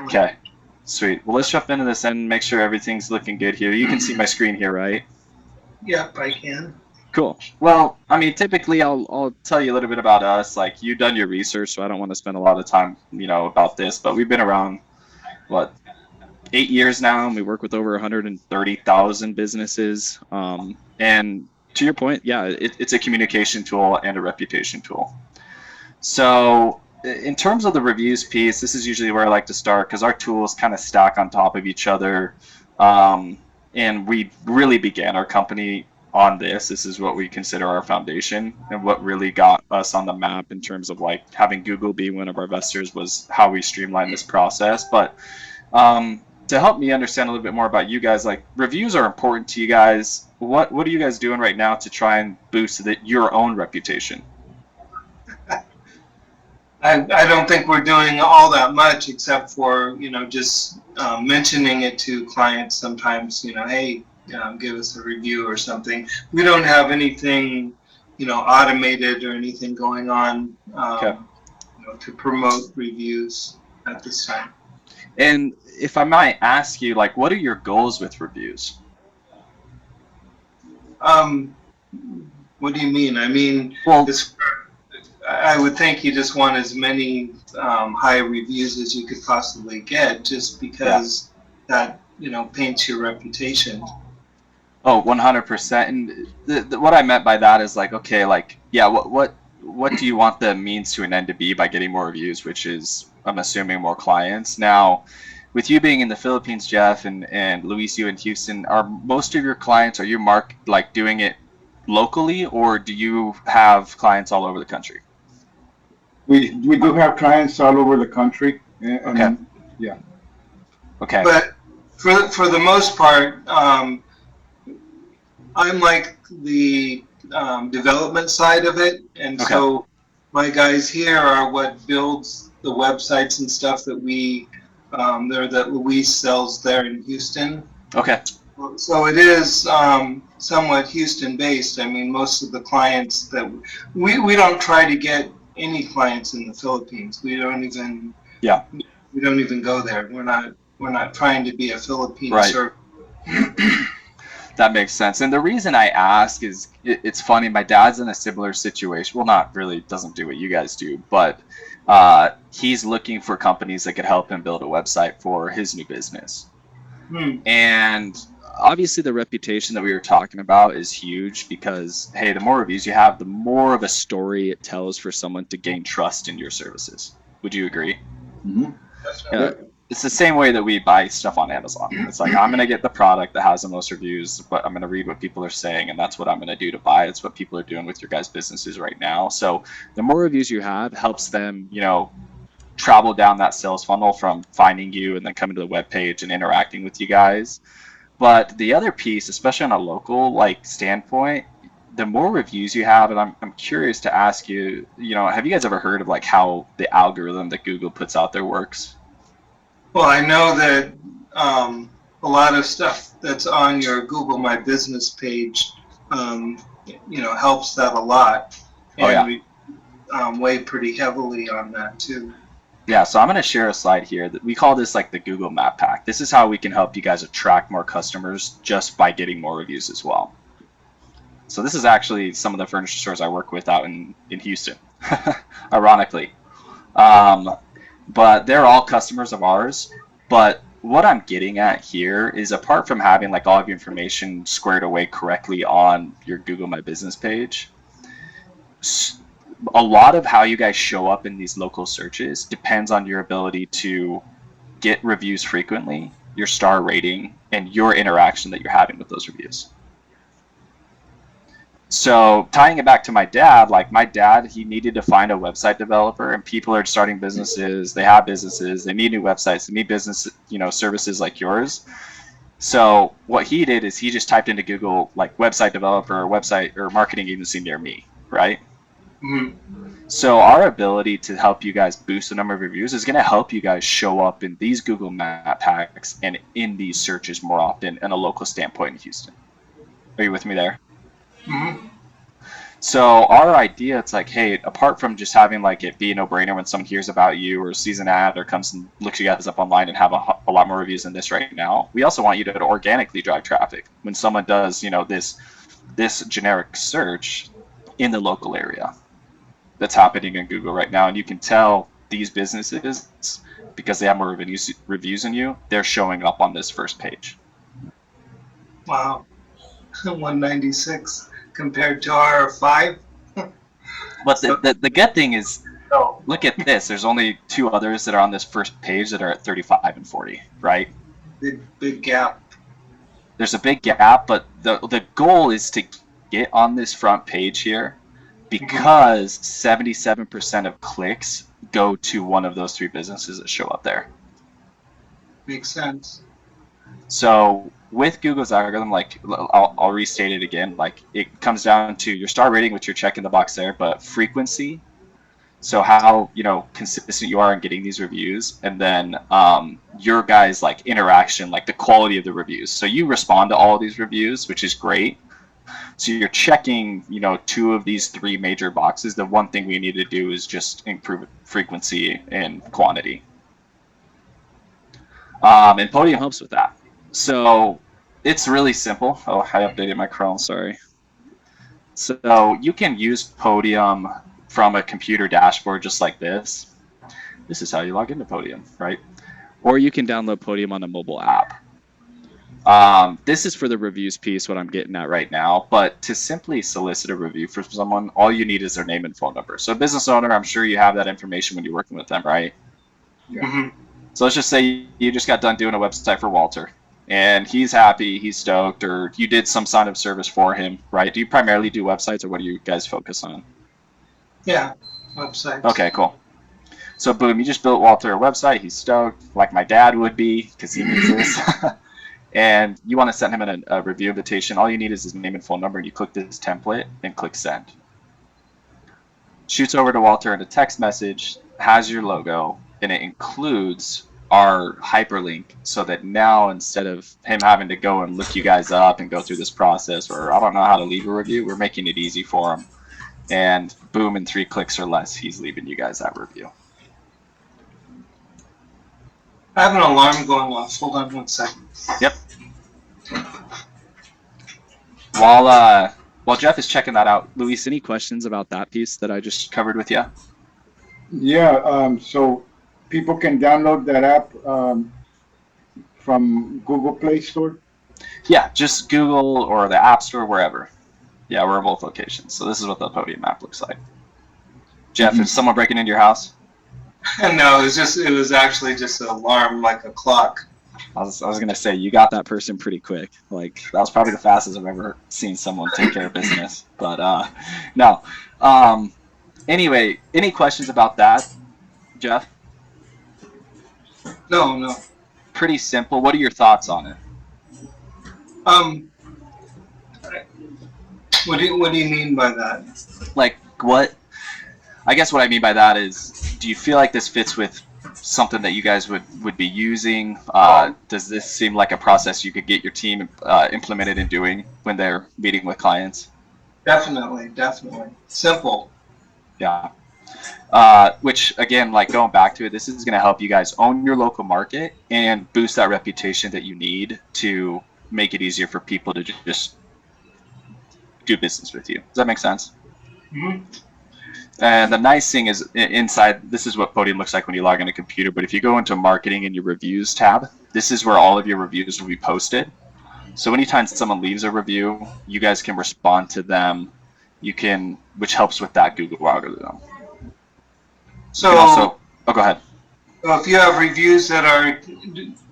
Okay, sweet. Well, let's jump into this and make sure everything's looking good here. You can see my screen here, right? Yep, I can. Cool. Well, I mean, typically I'll tell you a little bit about us. Like you've done your research, so I don't want to spend a lot of time, about this, but we've been around what 8 years now, and we work with over 130,000 businesses. And to your point, yeah, it's a communication tool and a reputation tool. So, in terms of the reviews piece, this is usually where I like to start because our tools kind of stack on top of each other. Um, and we really began our company on this. This is what we consider our foundation and what really got us on the map in terms of like having Google be one of our investors was how we streamlined this process. But to help me understand a little bit more about you guys, like reviews are important to you guys. What are you guys doing right now to try and boost your own reputation? I don't think we're doing all that much except for, just mentioning it to clients sometimes, hey, give us a review or something. We don't have anything, automated or anything going on, Okay. to promote reviews at this time. And if I might ask you, like, what are your goals with reviews? Um, what do you mean? I mean, Well, it's, I would think you just want as many high reviews as you could possibly get, just yeah. because that paints your reputation. Oh, 100%. And what I meant by that is like, okay, like, yeah, what do you want the means to an end to be by getting more reviews, which is, I'm assuming, more clients. Now, with you being in the Philippines, Jeff, and Luis, you in Houston, are most of your clients, are you like doing it locally, or do you have clients all over the country? We do have clients all over the country, Okay. and yeah. Okay. But for the most part, I'm like the development side of it, and Okay. so my guys here are what builds the websites and stuff that Luis sells there in Houston. Okay. So it is somewhat Houston based. I mean, most of the clients that we don't try to get any clients in the Philippines. Yeah. We don't even go there. We're not trying to be a Philippine Right. service. That makes sense. And the reason I ask is it's funny. My dad's in a similar situation. Well, not really, doesn't do what you guys do, but he's looking for companies that could help him build a website for his new business. Hmm. And obviously, the reputation that we were talking about is huge because, hey, the more reviews you have, the more of a story it tells for someone to gain trust in your services. Would you agree? Hmm. Uh, Yep. it's the same way that we buy stuff on Amazon. It's like I'm gonna get the product that has the most reviews, but I'm gonna read what people are saying, and that's what I'm gonna do to buy. It's what people are doing with your guys' businesses right now. So the more reviews you have helps them, travel down that sales funnel from finding you and then coming to the web page and interacting with you guys. But the other piece, especially on a local like standpoint, the more reviews you have, and I'm curious to ask you, have you guys ever heard of like how the algorithm that Google puts out there works? Well, I know that a lot of stuff that's on your Google My Business page, helps that a lot, Oh and yeah. we weigh pretty heavily on that too. Yeah, so I'm going to share a slide here that we call this like the Google Map Pack. This is how we can help you guys attract more customers just by getting more reviews as well. So this is actually some of the furniture stores I work with out in Houston, ironically. Um, but they're all customers of ours. But what I'm getting at here is apart from having like all of your information squared away correctly on your Google My Business page, a lot of how you guys show up in these local searches depends on your ability to get reviews frequently, your star rating, and your interaction that you're having with those reviews. So tying it back to my dad, like my dad, he needed to find a website developer, and people are starting businesses, they have businesses, they need new websites, they need business, services like yours. So what he did is he just typed into Google like website developer or website or marketing agency near me, right? Mm-hmm. So our ability to help you guys boost the number of reviews is going to help you guys show up in these Google Map packs and in these searches more often in a local standpoint in Houston. Are you with me there? Mm-hmm. So our idea, it's like, hey, apart from just having like it be a no-brainer when someone hears about you or sees an ad or comes and looks you guys up online and have a lot more reviews than this right now, we also want you to organically drive traffic when someone does, this generic search in the local area that's happening in Google right now, and you can tell these businesses because they have more reviews than you, they're showing up on this first page. Wow. 196 compared to our 5. But the good thing is, Oh, look at this. There's only 2 others that are on this first page that are at 35 and 40, right? big gap. There's a big gap, but the goal is to get on this front page here because 77% of clicks go to one of those 3 businesses that show up there. Makes sense. So with Google's algorithm, like I'll restate it again, like it comes down to your star rating, which you're checking the box there, but frequency. So how consistent you are in getting these reviews, and then your guys' like interaction, like the quality of the reviews. So you respond to all of these reviews, which is great. So you're checking 2 of these 3 major boxes. The one thing we need to do is just improve frequency and quantity. And Podium helps with that. So it's really simple. Oh, I updated my Chrome, sorry. So you can use Podium from a computer dashboard just like this. This is how you log into Podium, right? Or you can download Podium on a mobile app. This is for the reviews piece, what I'm getting at right now. But to simply solicit a review for someone, all you need is their name and phone number. So a business owner, I'm sure you have that information when you're working with them, right? Yeah. So let's just say you just got done doing a website for Walter, and he's happy, he's stoked, or you did some sign of service for him, right? Do you primarily do websites, or what do you guys focus on? Yeah, websites. Okay, cool. So boom, you just built Walter a website. He's stoked, like my dad would be, because he needs this. And you want to send him a review invitation. All you need is his name and phone number, and you click this template and click send. Shoots over to Walter in a text message, has your logo, and it includes our hyperlink, so that now instead of him having to go and look you guys up and go through this process, or I don't know how to leave a review, we're making it easy for him. And boom, in 3 clicks or less, he's leaving you guys that review. I have an alarm going off. Hold on 1 second. Yep. While Jeff is checking that out, Luis, any questions about that piece that I just covered with you? Yeah, so people can download that app from Google Play Store. Yeah, just Google or the App Store, wherever. Yeah, we're in both locations. So this is what the Podium app looks like. Jeff, is someone breaking into your house? No, it was actually just an alarm, like a clock. I was gonna say, you got that person pretty quick. Like, that was probably the fastest I've ever seen someone take care of business. But no. Anyway, any questions about that, Jeff? No. Pretty simple. What are your thoughts on it? What do you mean by that? Like, what? I guess what I mean by that is, do you feel like this fits with something that you guys would be using? Does this seem like a process you could get your team implemented in doing when they're meeting with clients? Definitely. Simple. Yeah. Which, again, like going back to it, this is going to help you guys own your local market and boost that reputation that you need to make it easier for people to just do business with you. Does that make sense? Mm-hmm. And the nice thing is, inside, this is what Podium looks like when you log in a computer, but if you go into marketing and your reviews tab, this is where all of your reviews will be posted. So anytime someone leaves a review, you guys can respond to them. Which helps with that Google algorithm. So, go ahead. If you have reviews that are,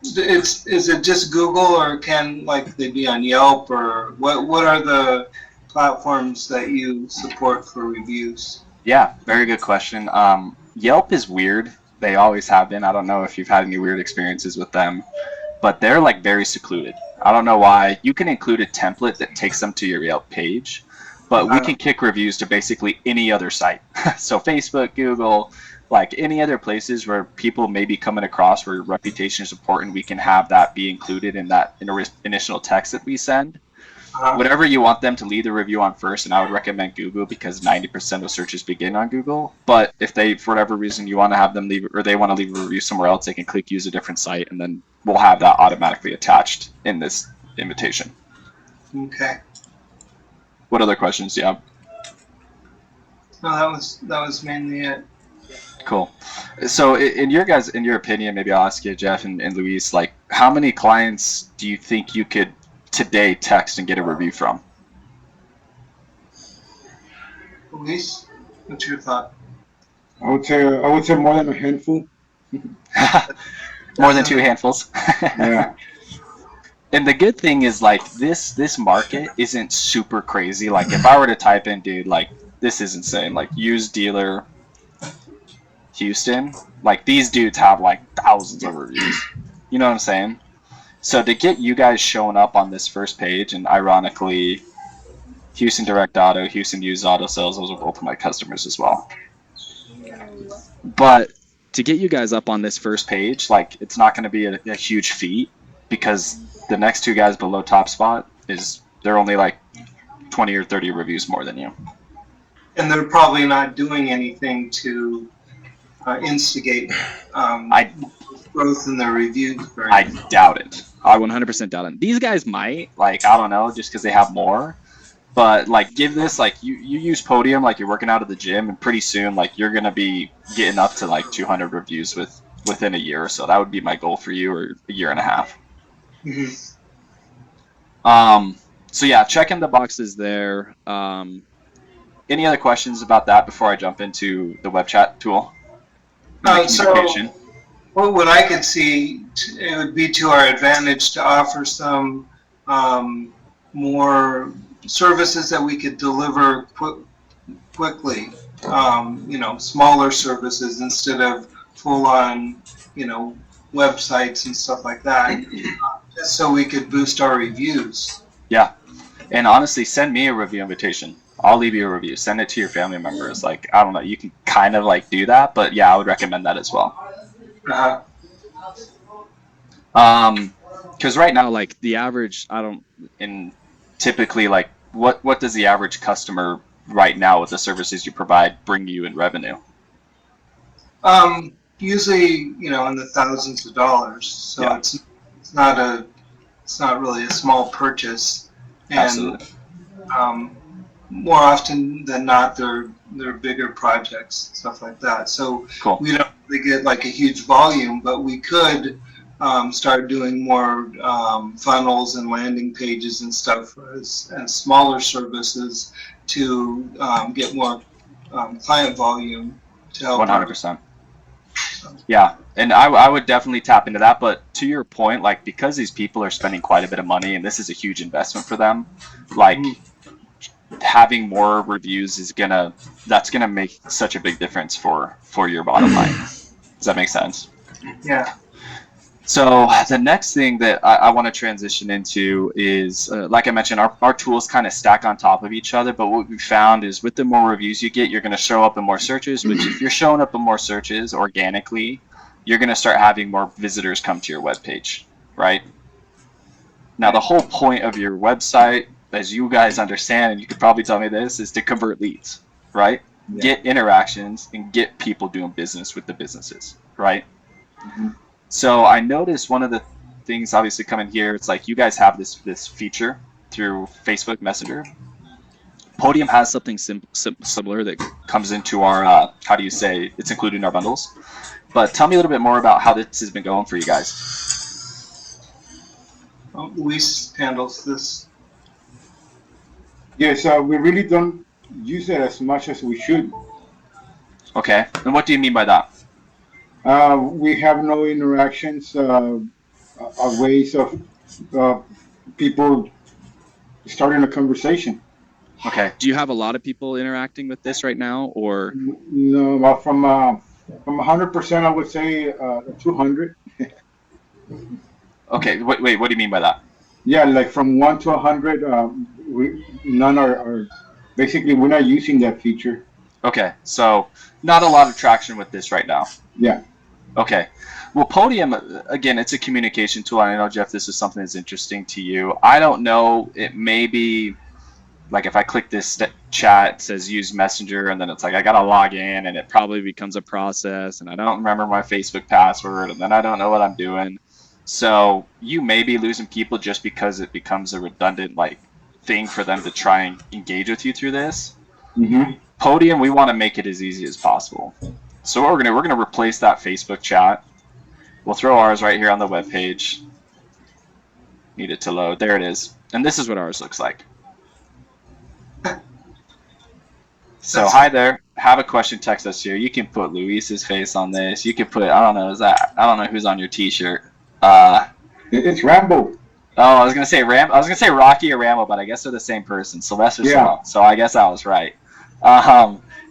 is it just Google, or can they be on Yelp, or what are the platforms that you support for reviews? Yeah, very good question. Yelp is weird. They always have been. I don't know if you've had any weird experiences with them, but they're very secluded. I don't know why. You can include a template that takes them to your Yelp page, but we can kick reviews to basically any other site. So Facebook, Google, any other places where people may be coming across where reputation is important, we can have that be included in that initial text that we send. whatever you want them to leave the review on first, and I would recommend Google because 90% of searches begin on Google. But if they, for whatever reason, you want to have them leave, or they want to leave a review somewhere else, they can click use a different site, and then we'll have that automatically attached in this invitation. Okay. What other questions do you have? No, that was mainly it. Cool. So in your opinion, maybe I'll ask you, Jeff and Luis, like how many clients do you think you could today text and get a review from? Luis, what's your thought? I would say more than a handful. More than 2 handfuls. Yeah. And the good thing is like this market isn't super crazy. Like if I were to type in, dude, like this is insane. Like used dealer Houston, like these dudes have like thousands of reviews. You know what I'm saying? So to get you guys showing up on this first page, and ironically, Houston Direct Auto, Houston Used Auto Sales, those are both of my customers as well. But to get you guys up on this first page, like it's not going to be a huge feat because the next 2 guys below Top Spot they're only like 20 or 30 reviews more than you. And they're probably not doing anything to instigate growth in their reviews. I doubt it. I 100% doubt it. These guys might, like, I don't know, just because they have more. But, like, give this, like, you use Podium like you're working out at the gym, and pretty soon, like, you're going to be getting up to, like, 200 reviews within a year or so. That would be my goal for you, or a year and a half. Mm-hmm. So, yeah, checking the boxes there. Any other questions about that before I jump into the web chat tool? So, what I could see, it would be to our advantage to offer some more services that we could deliver quickly. Smaller services instead of full-on, websites and stuff like that, just so we could boost our reviews. Yeah, and honestly, send me a review invitation. I'll leave you a review. Send it to your family members. Like, I don't know, you can kind of like do that, but yeah, I would recommend that as well. Because right now, like the average, typically, like, what does the average customer right now with the services you provide bring you in revenue? Usually, in the thousands of dollars. So yeah. It's not really a small purchase. And, absolutely. More often than not, they're bigger projects, stuff like that. So cool. We don't really get like a huge volume, but we could start doing more funnels and landing pages and stuff as smaller services to get more client volume to help. 100%. Yeah, and I would definitely tap into that. But to your point, like because these people are spending quite a bit of money and this is a huge investment for them, like having more reviews that's gonna make such a big difference for your bottom line. Does that make sense? Yeah. So the next thing that I want to transition into is, like I mentioned, our tools kind of stack on top of each other. But what we found is with the more reviews you get, you're going to show up in more searches, which if you're showing up in more searches organically, you're going to start having more visitors come to your webpage, right? Now, the whole point of your website, as you guys understand, and you could probably tell me this, is to convert leads, right? Yeah. Get interactions and get people doing business with the businesses, right? Mm-hmm. So I noticed one of the things obviously coming here, it's like you guys have this feature through Facebook Messenger. Podium has something similar that comes into our, it's included in our bundles. But tell me a little bit more about how this has been going for you guys. Luis handles this. Yes, we really don't use it as much as we should. Okay, and what do you mean by that? We have no interactions, ways of people starting a conversation. Okay. Do you have a lot of people interacting with this right now, or? No, from 100%, I would say 200. Okay. Wait. What do you mean by that? Yeah, like from 1 to 100, none are. Basically, we're not using that feature. Okay, so not a lot of traction with this right now. Yeah. Okay. Well, Podium, again, it's a communication tool. I know, Jeff, this is something that's interesting to you. I don't know. It may be like if I click this chat, it says use Messenger, and then it's like I gotta log in, and it probably becomes a process, and I don't remember my Facebook password, and then I don't know what I'm doing. So you may be losing people just because it becomes a redundant like thing for them to try and engage with you through this. Mm-hmm. Podium, we want to make it as easy as possible. So what we're gonna replace that Facebook chat. We'll throw ours right here on the web page. Need it to load. There it is. And this is what ours looks like. So hi there. Have a question, text us here. You can put Luis's face on this. You can put, I don't know, I don't know who's on your t-shirt. It's Rambo. Oh, I was gonna say Rocky or Rambo, but I guess they're the same person. Sylvester Stallone. So I guess I was right.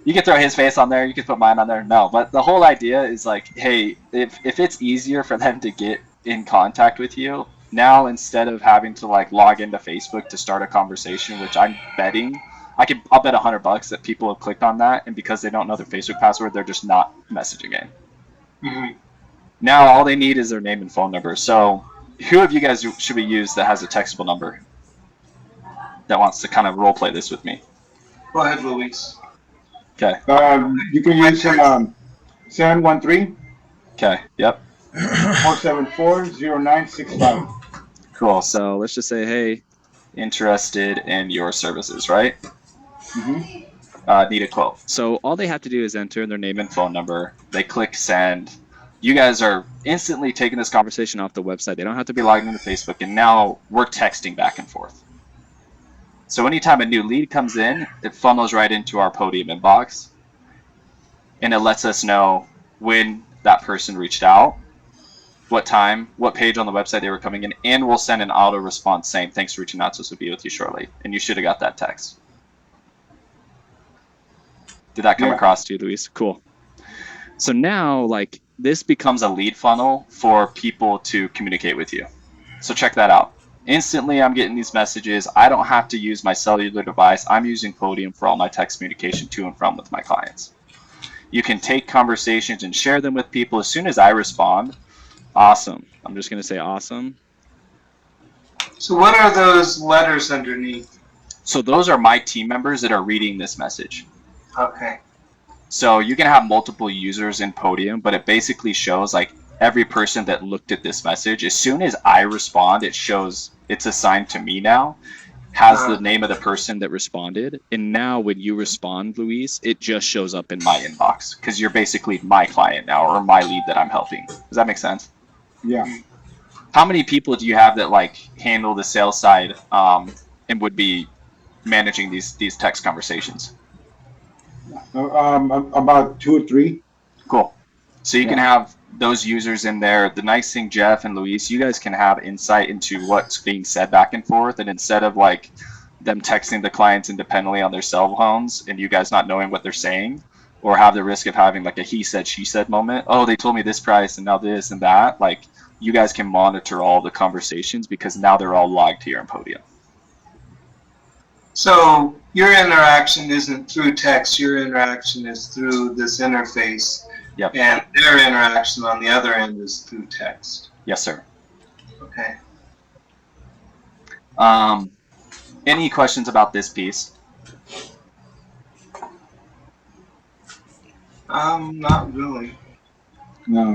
You can throw his face on there. You can put mine on there. No, but the whole idea is like, hey, if it's easier for them to get in contact with you now, instead of having to like log into Facebook to start a conversation, which I'm betting I'll bet $100 that people have clicked on that, and because they don't know their Facebook password, they're just not messaging in. Mm-hmm. Now all they need is their name and phone number. So who of you guys should we use that has a textable number that wants to kind of role play this with me? Go ahead, Luis. Okay. You can use 713. Okay. Yep. 474-0965. Cool. So let's just say, hey, interested in your services, right? Mm-hmm. Need a quote. So all they have to do is enter their name and phone number. They click send. You guys are instantly taking this conversation off the website. They don't have to be logged into Facebook, and now we're texting back and forth. So anytime a new lead comes in, it funnels right into our Podium inbox, and it lets us know when that person reached out, what time, what page on the website they were coming in, and we'll send an auto response saying, thanks for reaching out to us, we'll be with you shortly. And you should have got that text. Did that come across to you, Luis? Cool. So now, like, this becomes a lead funnel for people to communicate with you. So check that out. Instantly, I'm getting these messages. I don't have to use my cellular device. I'm using Podium for all my text communication to and from with my clients. You can take conversations and share them with people. As soon as I respond, awesome. I'm just going to say awesome. So what are those letters underneath? So those are my team members that are reading this message. Okay. So you can have multiple users in Podium, but it basically shows like every person that looked at this message. As soon as I respond, it shows it's assigned to me now, has the name of the person that responded. And now when you respond, Luis, it just shows up in my inbox because you're basically my client now or my lead that I'm helping. Does that make sense? Yeah. How many people do you have that like handle the sales side and would be managing these text conversations? About 2 or 3. Cool. So you can have those users in there. The nice thing, Jeff and Luis, you guys can have insight into what's being said back and forth. And instead of like them texting the clients independently on their cell phones and you guys not knowing what they're saying, or have the risk of having like a he said, she said moment. Oh, they told me this price and now this and that. Like you guys can monitor all the conversations because now they're all logged here in Podium. So your interaction isn't through text. Your interaction is through this interface. Yep. And their interaction on the other end is through text. Yes, sir. Okay. Any questions about this piece? Not really. No.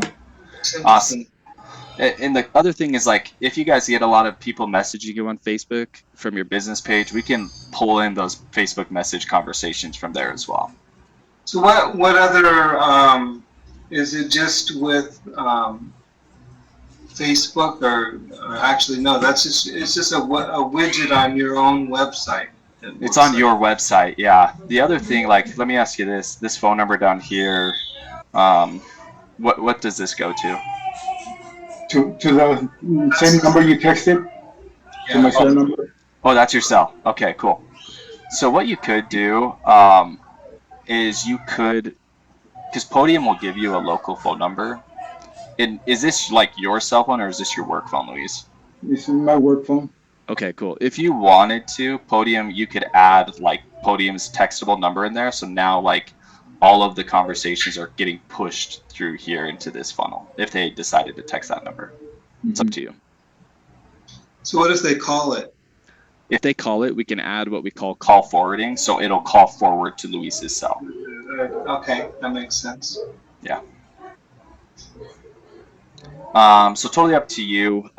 Awesome. And the other thing is like, if you guys get a lot of people messaging you on Facebook from your business page, we can pull in those Facebook message conversations from there as well. So what other, is it just with Facebook or actually no, it's just a widget on your own website. It's on your website, yeah. The other thing, like, let me ask you this phone number down here, what does this go to? To the same number you texted? Yeah. To my cell number? Oh, that's your cell. Okay, cool. So what you could do is you could, because Podium will give you a local phone number. And is this like your cell phone or is this your work phone, Luis? This is my work phone. Okay, cool. If you wanted to, Podium, you could add like Podium's textable number in there. So now like all of the conversations are getting pushed through here into this funnel if they decided to text that number. It's up to you. So what if they call it? If they call it, we can add what we call call forwarding, so it'll call forward to Luis's cell. Okay, that makes sense. Yeah. So totally up to you.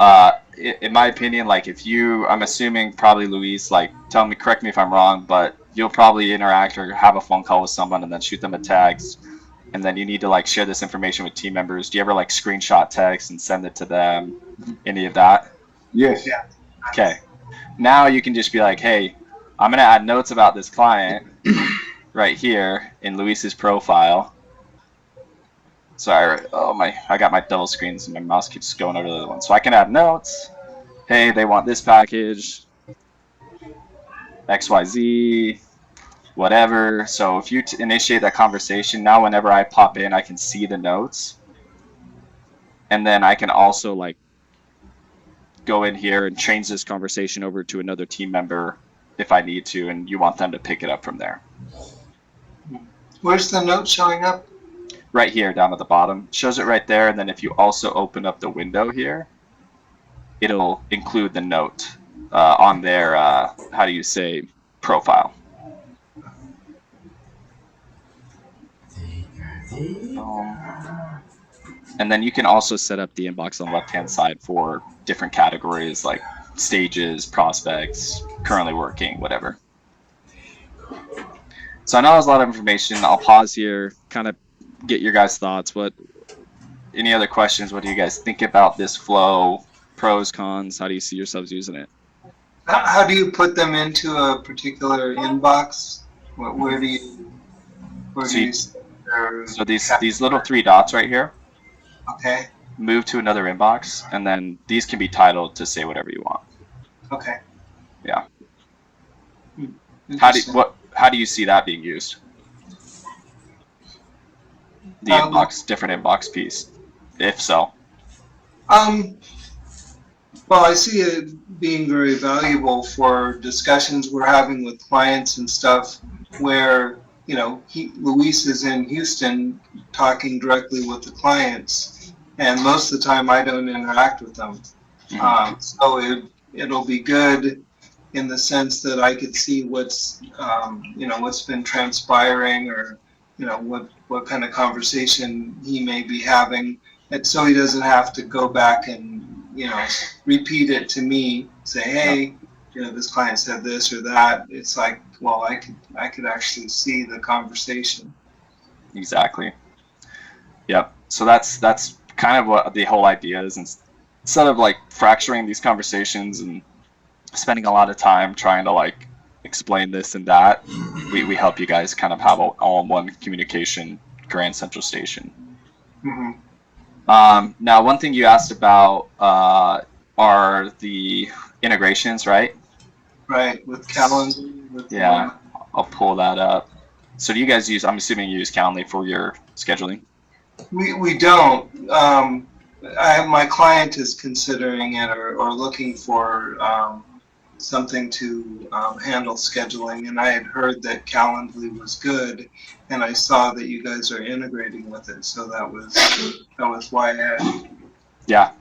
In my opinion, like if you, I'm assuming probably Luis, like tell me, correct me if I'm wrong, but you'll probably interact or have a phone call with someone and then shoot them a text, and then you need to like share this information with team members. Do you ever like screenshot text and send it to them? Any of that? Yes. Yeah. Okay. Now you can just be like, hey, I'm gonna add notes about this client right here in Luis's profile. Sorry, I got my double screens and my mouse keeps going over the other one. So I can add notes. Hey, they want this package, XYZ, whatever. So if you initiate that conversation, now whenever I pop in, I can see the notes. And then I can also like go in here and change this conversation over to another team member if I need to, and you want them to pick it up from there. Where's the note showing up? Right here down at the bottom. Shows it right there, and then if you also open up the window here, it'll include the note on their, how do you say, profile. And then you can also set up the inbox on the left-hand side for different categories like stages, prospects, currently working, whatever. So I know there's a lot of information. I'll pause here, kind of get your guys' thoughts. Any other questions? What do you guys think about this flow? Pros, cons? How do you see yourselves using it? How do you put them into a particular inbox? Where do you So these little three dots right here, okay, move to another inbox, and then these can be titled to say whatever you want. okay. Yeah. Interesting. How do you see that being used? The inbox, different inbox piece, if so. Well, I see it being very valuable for discussions we're having with clients and stuff where, you know, Luis is in Houston talking directly with the clients, and most of the time I don't interact with them. So it'll be good in the sense that I could see what's, you know, what's been transpiring, or, you know, what kind of conversation he may be having, and so he doesn't have to go back and, you know, repeat it to me, say, hey, you know, this client said this or that. It's like, well, I could actually see the conversation. Exactly. Yep. So that's kind of what the whole idea is. Instead of like fracturing these conversations and spending a lot of time trying to like explain this and that, we help you guys kind of have all-in-one communication grand central station. Mm-hmm. Now, one thing you asked about are the integrations, right? Right, with Calendly. Yeah, I'll pull that up. So do you guys use, I'm assuming you use Calendly for your scheduling? We don't. My client is considering it, or looking for something to handle scheduling, and I had heard that Calendly was good, and I saw that you guys are integrating with it, so that was why I. Yeah.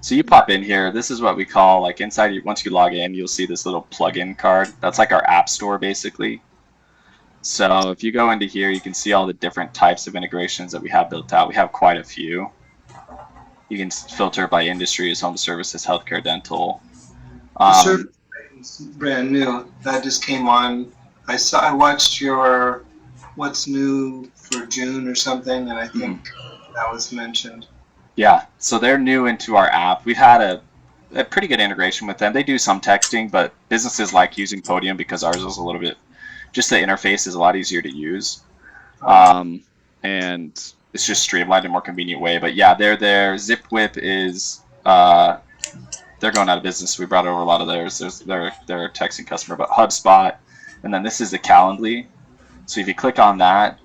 So you pop in here. This is what we call like inside. Once you log in, you'll see this little plugin card. That's like our app store, basically. So if you go into here, you can see all the different types of integrations that we have built out. We have quite a few. You can filter by industries, home services, healthcare, dental. The service is brand new. That just came on. I watched your what's new for June or something, and I think that was mentioned. Yeah, so they're new into our app. We've had a pretty good integration with them. They do some texting, but businesses like using Podium because ours is a little bit, just the interface is a lot easier to use. And it's just streamlined and more convenient way. But yeah, they're there. ZipWhip is, they're going out of business. We brought over a lot of theirs. They're a texting customer, but HubSpot. And then this is the Calendly. So if you click on that,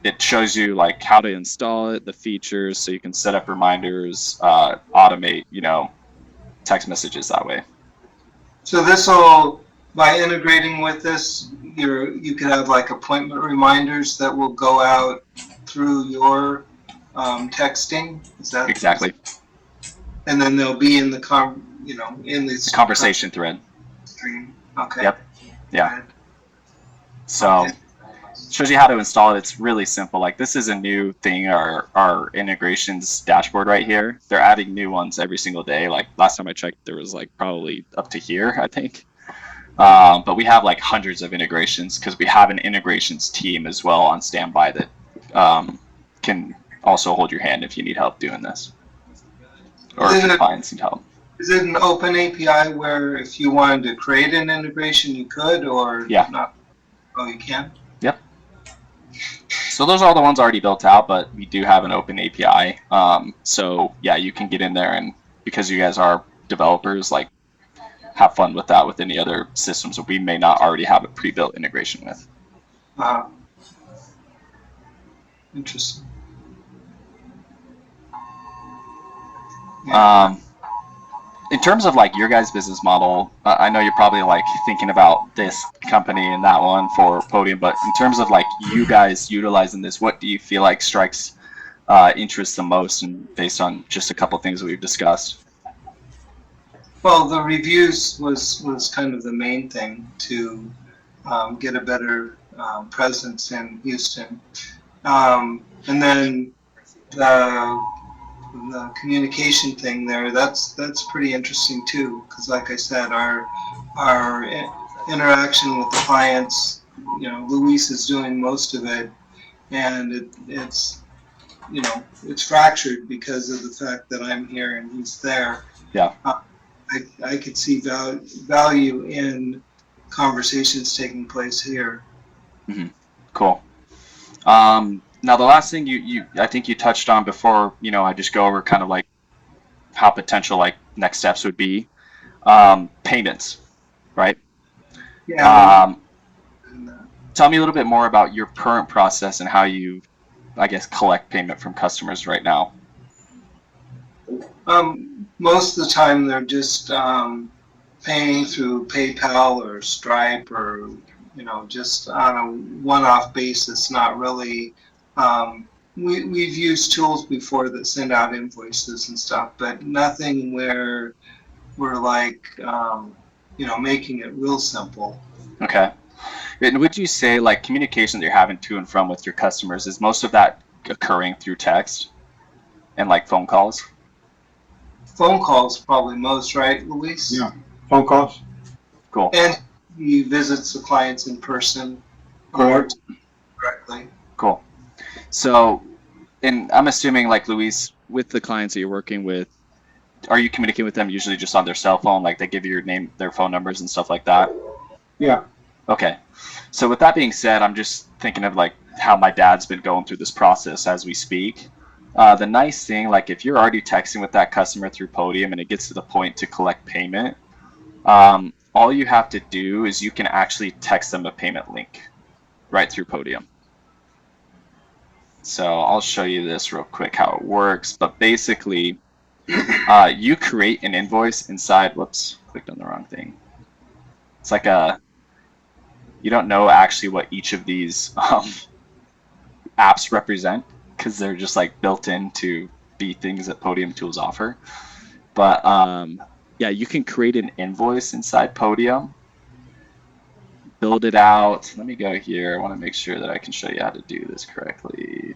it shows you like how to install it, the features, so you can set up reminders, automate, you know, text messages that way. So this will by integrating with this, you could have like appointment reminders that will go out through your texting. Is that Exactly. and then they'll be in the in The this conversation thread. stream. Okay. Yep. Yeah. Good. So Okay. shows you how to install it. It's really simple. Like this is a new thing. Our integrations dashboard right here. They're adding new ones every single day. Like last time I checked, there was like probably up to here, I think. But we have like hundreds of integrations because we have an integrations team as well on standby that can also hold your hand if you need help doing this, or if Is your it, clients need help. is it an open API where if you wanted to create an integration, you could, or Yeah. not? Oh, you can? Yep. So those are all the ones already built out, but we do have an open API. So yeah, you can get in there, and because you guys are developers, like have fun with that with any other systems that we may not already have a pre-built integration with. Interesting. Yeah. In terms of like your guys' business model, I know you're probably like thinking about this company and that one for Podium, but in terms of like you guys utilizing this, what do you feel like strikes interest the most, and based on just a couple of things that we've discussed? Well, the reviews was kind of the main thing to get a better presence in Houston, and then the communication thing there. That's pretty interesting too, because like I said, our interaction with the clients, Luis is doing most of it, and it's it's fractured because of the fact that I'm here and he's there. Yeah. I could see value in conversations taking place here. Mm-hmm. Cool. Now the last thing you I think you touched on before, I just go over kind of like how potential like next steps would be. Payments, right? Yeah. Tell me a little bit more about your current process and how you, I guess, collect payment from customers right now. Most of the time they're just paying through PayPal or Stripe or just on a one-off basis. Not really. We've used tools before that send out invoices and stuff, but nothing where we're like making it real simple. Okay. And would you say like communication that you're having to and from with your customers, is most of that occurring through text and like phone calls? Phone calls probably most, right, Luis? Yeah, phone calls. Cool. And he visits the clients in person Correct. directly. Cool. So, and I'm assuming like Luis, with the clients that you're working with, are you communicating with them usually just on their cell phone? Like they give you your name, their phone numbers and stuff like that? Yeah. Okay. So with that being said, I'm just thinking of like how my dad's been going through this process as we speak. The nice thing, like if you're already texting with that customer through Podium and it gets to the point to collect payment, all you have to do is you can actually text them a payment link right through Podium. So I'll show you this real quick how it works. But basically, you create an invoice inside. Whoops, clicked on the wrong thing. It's like you don't know actually what each of these apps represent because they're just like built in to be things that Podium tools offer. But yeah, you can create an invoice inside Podium, build it out. Let me go here. I want to make sure that I can show you how to do this correctly.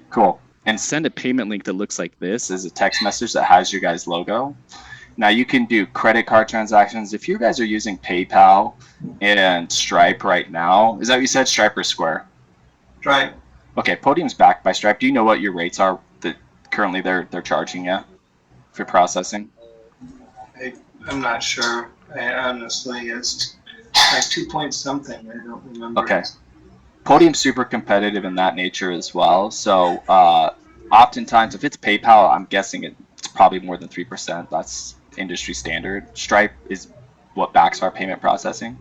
Cool. And send a payment link that looks like this as a text message that has your guys' logo. Now you can do credit card transactions. If you guys are using PayPal and Stripe right now, is that what you said, Stripe or Square? Stripe. Okay, Podium's backed by Stripe. Do you know what your rates are that currently they're charging you for processing? I'm not sure. I honestly, it's like 2 point something. I don't remember. Okay. Podium's super competitive in that nature as well. So oftentimes, if it's PayPal, I'm guessing it's probably more than 3%. That's industry standard. Stripe is what backs our payment processing.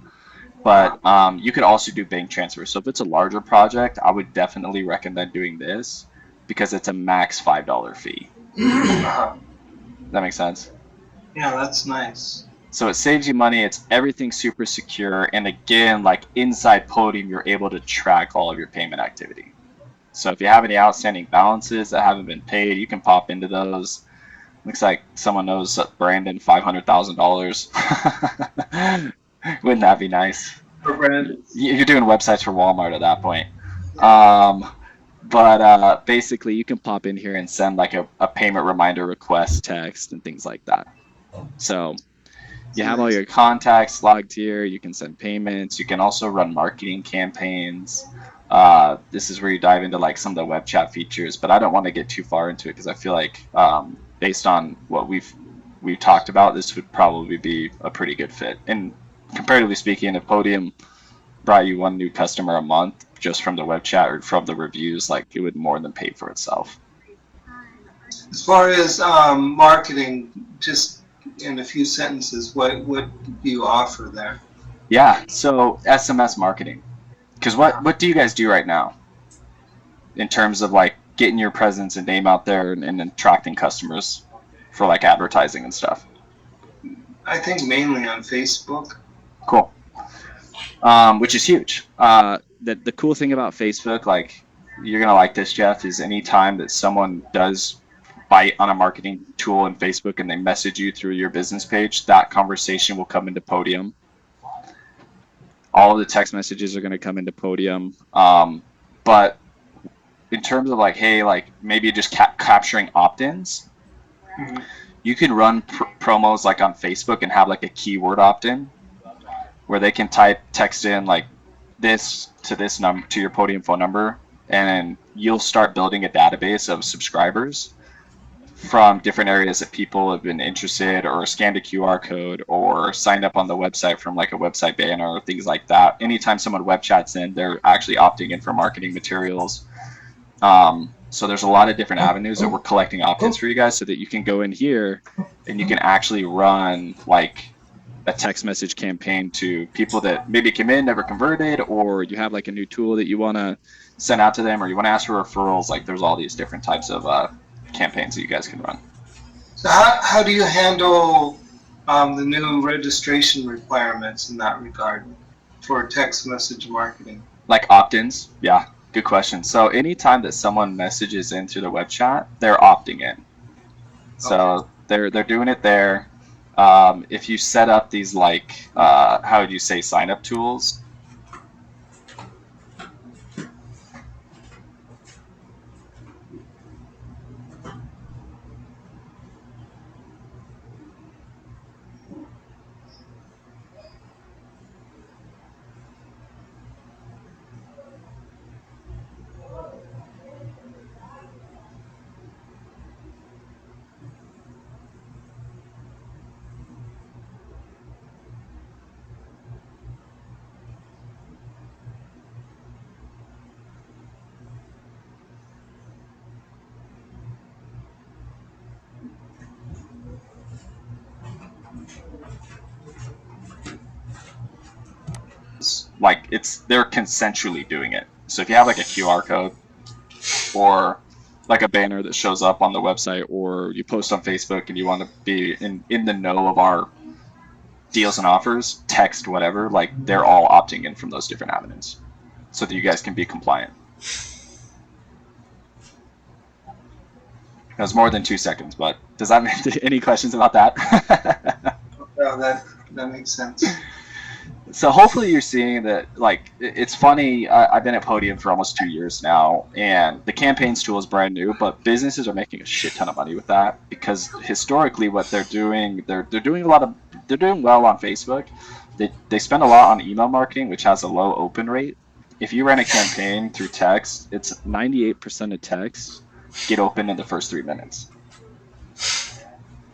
But you could also do bank transfers. So if it's a larger project, I would definitely recommend doing this because it's a max $5 fee. Uh-huh. That makes sense? Yeah, that's nice. So it saves you money. It's everything super secure. And again, like inside Podium, you're able to track all of your payment activity. So if you have any outstanding balances that haven't been paid, you can pop into those. Looks like someone knows Brandon $500,000. Wouldn't that be nice? For Brandon. You're doing websites for Walmart at that point. But basically, you can pop in here and send like a payment reminder request text and things like that. So you have all your contacts logged here. You can send payments. You can also run marketing campaigns. This is where you dive into like some of the web chat features, but I don't want to get too far into it because I feel like based on what we've talked about, this would probably be a pretty good fit. And comparatively speaking, if Podium brought you one new customer a month just from the web chat or from the reviews, like it would more than pay for itself. As far as marketing, just in a few sentences, what do you offer there? Yeah, so SMS marketing. Because what do you guys do right now in terms of like getting your presence and name out there and attracting customers for like advertising and stuff? I think mainly on Facebook. Cool. Which is huge. The cool thing about Facebook, like you're gonna like this, Jeff, is anytime that someone does bite on a marketing tool in Facebook and they message you through your business page, that conversation will come into Podium. All of the text messages are going to come into Podium. But in terms of like, hey, like maybe just capturing opt-ins, you can run promos like on Facebook and have like a keyword opt-in where they can text in like this to this number to your Podium phone number, and you'll start building a database of subscribers from different areas that people have been interested or scanned a QR code or signed up on the website from like a website banner or things like that. Anytime someone web chats in, they're actually opting in for marketing materials. So there's a lot of different avenues that we're collecting opt-ins for you guys so that you can go in here and you can actually run like a text message campaign to people that maybe came in, never converted, or you have like a new tool that you want to send out to them, or you want to ask for referrals. Like there's all these different types of campaigns that you guys can run. So how do you handle the new registration requirements in that regard for text message marketing? Like opt-ins? Yeah, good question. So anytime that someone messages in through the web chat, they're opting in. So they're doing it there. If you set up these like, how would you say, sign-up tools? Like they're consensually doing it. So if you have like a QR code or like a banner that shows up on the website, or you post on Facebook and you want to be in the know of our deals and offers, text, whatever, like they're all opting in from those different avenues so that you guys can be compliant. That was more than 2 seconds, but does that make any questions about that? Oh, that makes sense. So hopefully you're seeing that, like, it's funny, I've been at Podium for almost 2 years now, and the campaigns tool is brand new, but businesses are making a shit ton of money with that because historically what they're doing, they're doing well on Facebook. They spend a lot on email marketing, which has a low open rate. If you ran a campaign through text, it's 98% of texts get open in the first 3 minutes,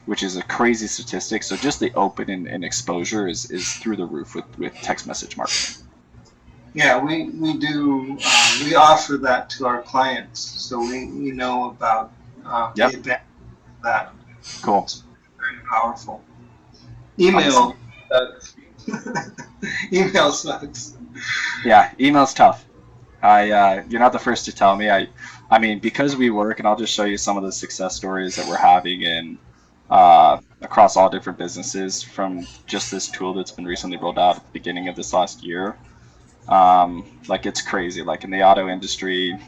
which is a crazy statistic. So just the open and exposure is through the roof with text message marketing. Yeah, we do. We offer that to our clients, so we know about the advantage of that. Cool. It's very powerful. Email sucks. Email sucks. Yeah, email's tough. You're not the first to tell me. I mean, because we work, and I'll just show you some of the success stories that we're having in across all different businesses from just this tool that's been recently rolled out at the beginning of this last year. Like it's crazy. Like in the auto industry,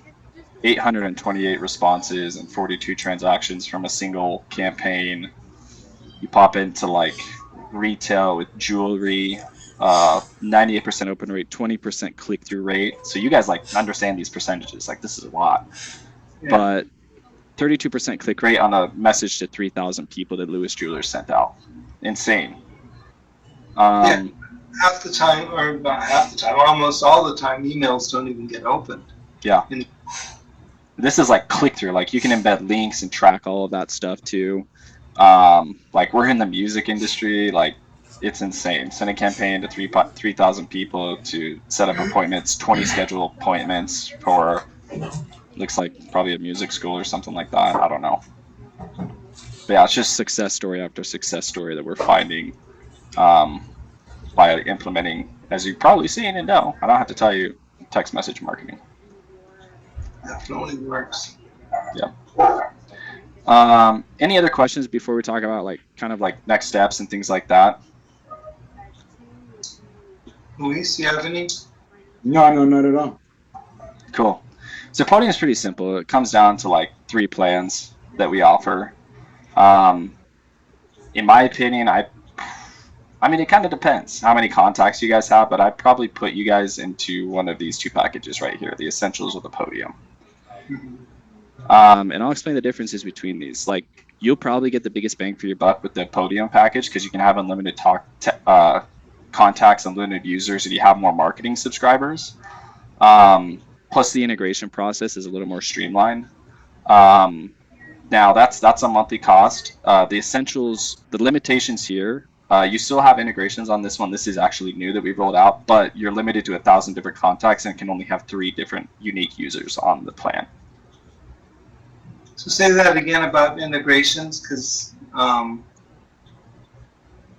828 responses and 42 transactions from a single campaign. You pop into like retail with jewelry, 98% open rate, 20% click through rate. So you guys like understand these percentages. Like this is a lot, Yeah. but 32% click rate on a message to 3,000 people that Lewis Jewelers sent out. Insane. Yeah. Half the time, or not half the time, almost all the time, emails don't even get opened. Yeah. And This is like click through. Like you can embed links and track all of that stuff too. Like we're in the music industry. Like it's insane. Send a campaign to 3,000 people to set up appointments, 20 scheduled appointments for looks like probably a music school or something like that. I don't know. But yeah, it's just success story after success story that we're finding by implementing, as you've probably seen and know. I don't have to tell you, text message marketing. definitely works. Any other questions before we talk about like kind of like next steps and things like that? Luis, you have any? No, not at all. Cool. So Podium is pretty simple. It comes down to like 3 plans that we offer. In my opinion, I mean, it kind of depends how many contacts you guys have, but I'd probably put you guys into one of these 2 packages right here, the Essentials or the Podium. And I'll explain the differences between these. Like, you'll probably get the biggest bang for your buck with the Podium package because you can have unlimited contacts, unlimited users, and you have more marketing subscribers. Plus, the integration process is a little more streamlined. Now, that's a monthly cost. The Essentials, the limitations here, you still have integrations on this one. This is actually new that we've rolled out, but you're limited to 1,000 different contacts and can only have 3 different unique users on the plan. So say that again about integrations, because the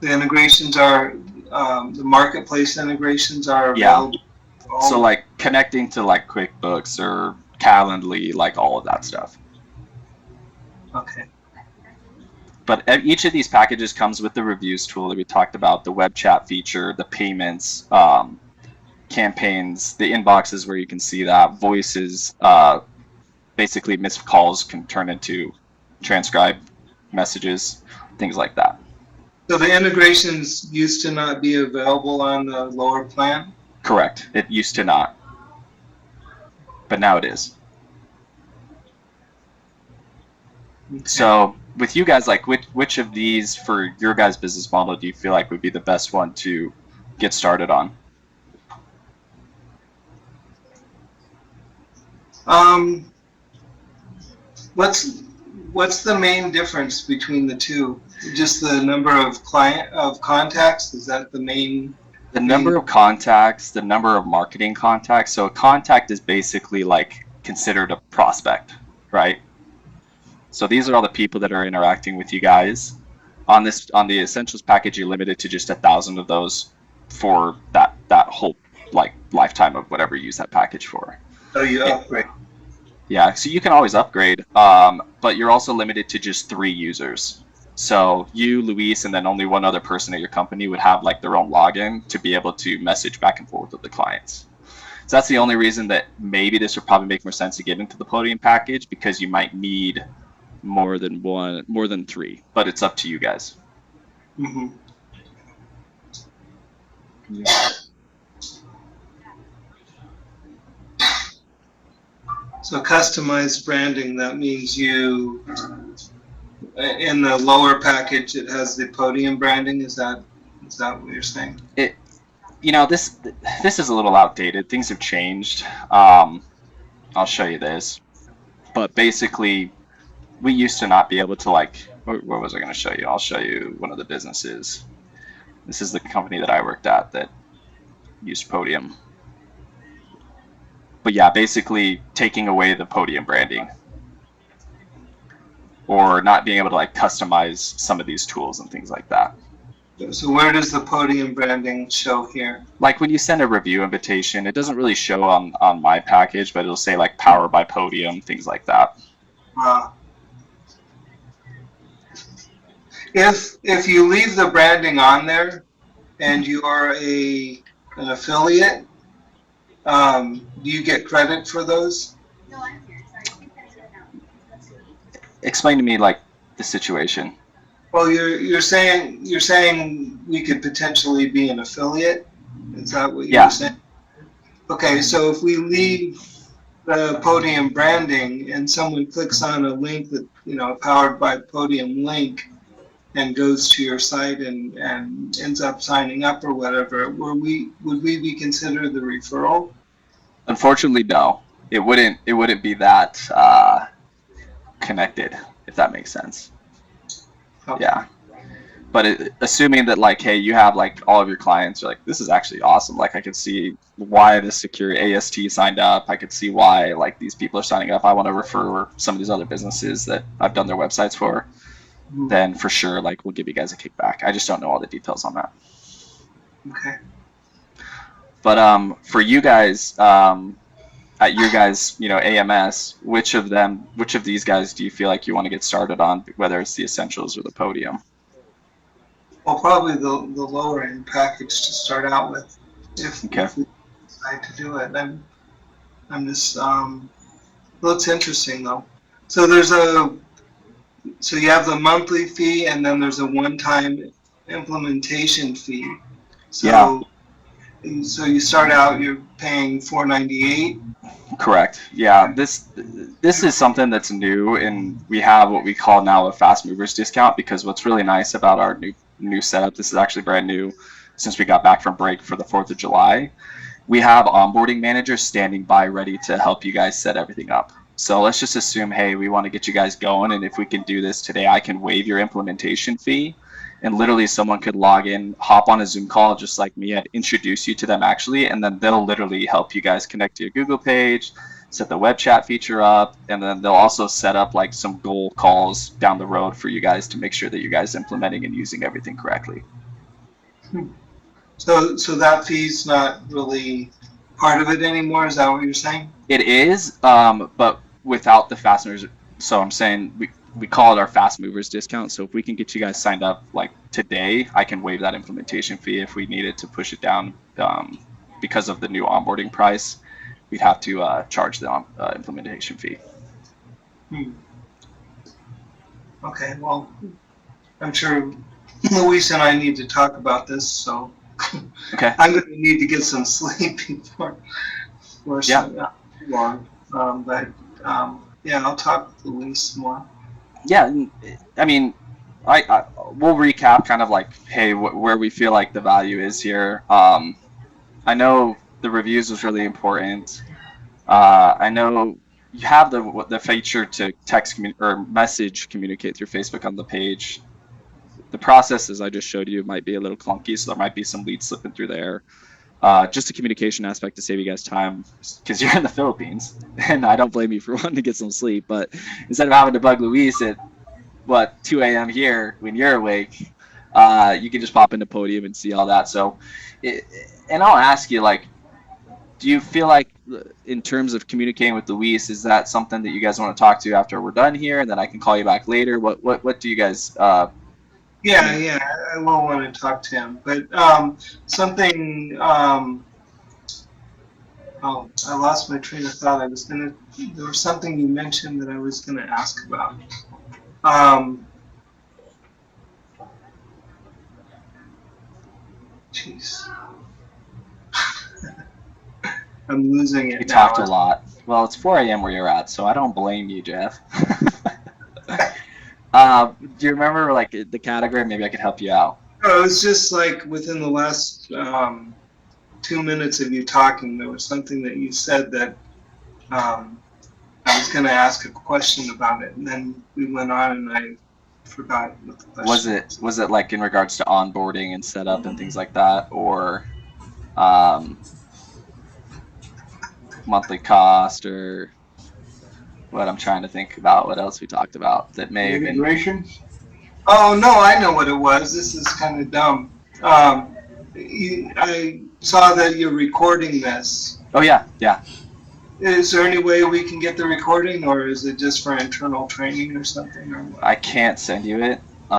integrations are the marketplace integrations are available. Yeah. So like connecting to like QuickBooks or Calendly, like all of that stuff. Okay. But each of these packages comes with the reviews tool that we talked about, the web chat feature, the payments, campaigns, the inboxes where you can see that, voices, basically missed calls can turn into transcribed messages, things like that. So the integrations used to not be available on the lower plan? Correct. It used to not, but now it is. Okay. So with you guys, like which of these for your guys' business model do you feel like would be the best one to get started on? What's the main difference between the two? Just the number of contacts? Is that the main? The number of contacts, the number of marketing contacts. So a contact is basically like considered a prospect, right? So these are all the people that are interacting with you guys. On the Essentials package, you're limited to just 1,000 of those for that whole like lifetime of whatever you use that package for. Oh, you upgrade. Yeah, so you can always upgrade, but you're also limited to just 3 users. So you, Luis, and then only one other person at your company would have like their own login to be able to message back and forth with the clients. So that's the only reason that maybe this would probably make more sense to get into the Podium package, because you might need more than 3, but it's up to you guys. Mm-hmm. Yeah. So customized branding, that means you, in the lower package, it has the Podium branding. Is that what you're saying? This is a little outdated. Things have changed. I'll show you this. But basically, we used to not be able to like, what was I going to show you? I'll show you one of the businesses. This is the company that I worked at that used Podium. But yeah, basically taking away the Podium branding or not being able to like customize some of these tools and things like that. So where does the podium branding show here? Like when you send a review invitation, it doesn't really show on my package, but it'll say like powered by Podium, things like that. Uh, if you leave the branding on there and you are an affiliate, do you get credit for those? Explain to me like the situation. Well, you're saying we could potentially be an affiliate. Is that what you were Yeah, saying? Okay, so if we leave the Podium branding and someone clicks on a link that, powered by Podium link and goes to your site and ends up signing up or whatever, would we be considered the referral? unfortunately, no. It wouldn't be that connected, if that makes sense. Okay. Yeah. But assuming that like, hey, you have like all of your clients are like, this is actually awesome. Like I could see why this secure AST signed up. I could see why like these people are signing up. I want to refer some of these other businesses that I've done their websites for. Then for sure, like we'll give you guys a kickback. I just don't know all the details on that. Okay. But for you guys, at your guys, AMS, which of these guys do you feel like you want to get started on, whether it's the essentials or the podium? Well, probably the lower end package to start out with, Okay. if we decide to do it. I'm just well, it's interesting though. So so you have the monthly fee and then there's a one-time implementation fee. Yeah. So you start out, you're paying $498. Correct. Yeah, this is something that's new, and we have what we call now a fast movers discount because what's really nice about our new setup, this is actually brand new since we got back from break for the 4th of July. We have onboarding managers standing by ready to help you guys set everything up. So let's just assume, hey, we want to get you guys going, and if we can do this today, I can waive your implementation fee. And literally, someone could log in, hop on a Zoom call just like me, and introduce you to them actually, and then they'll literally help you guys connect to your Google page, set the web chat feature up, and then they'll also set up like some goal calls down the road for you guys to make sure that you guys implementing and using everything correctly. So that fee's not really part of it anymore. Is that what you're saying? It is, but without the fast movers. So I'm saying we call it our fast movers discount. So if we can get you guys signed up like today, I can waive that implementation fee. If we needed to push it down because of the new onboarding price, we'd have to charge the implementation fee. Okay, well, I'm sure Luis and I need to talk about this, so Okay. I'm going to need to get some sleep before Yeah. too long. Yeah, I'll talk with Luis more. Yeah, I mean, we'll recap kind of like, hey, where we feel like the value is here. I know the reviews was really important. I know you have the feature to text or message communicate through Facebook on the page. The process, as I just showed you, might be a little clunky, so there might be some leads slipping through there. Just a communication aspect to save you guys time because you're in the Philippines, and I don't blame you for wanting to get some sleep. But instead of having to bug Luis at 2 a.m. here when you're awake, you can just pop into Podium and see all that. So, and I'll ask you, like, do you feel like in terms of communicating with Luis, is that something that you guys want to talk to after we're done here, and then I can call you back later? What do you guys? Yeah, I will want to talk to him. But something. Oh, I lost my train of thought. There was something you mentioned that I was gonna ask about. Jeez. I'm losing it We now. talked a lot. Well, it's 4 a.m. where you're at, so I don't blame you, Jeff. Do you remember like the category? Maybe I could help you out. Oh, it was just like within the last 2 minutes of you talking, there was something that you said that I was going to ask a question about it, and then we went on, and I forgot what the question Was it like in regards to onboarding and setup and things like that, or um, monthly cost, or what? I'm trying to think about what else we talked about that may have been. Integrations? Oh, no, I know what it was. This is kind of dumb. I saw that you're recording this. Oh yeah, yeah. Is there any way we can get the recording, or is it just for internal training or something, or what? I can't send you it.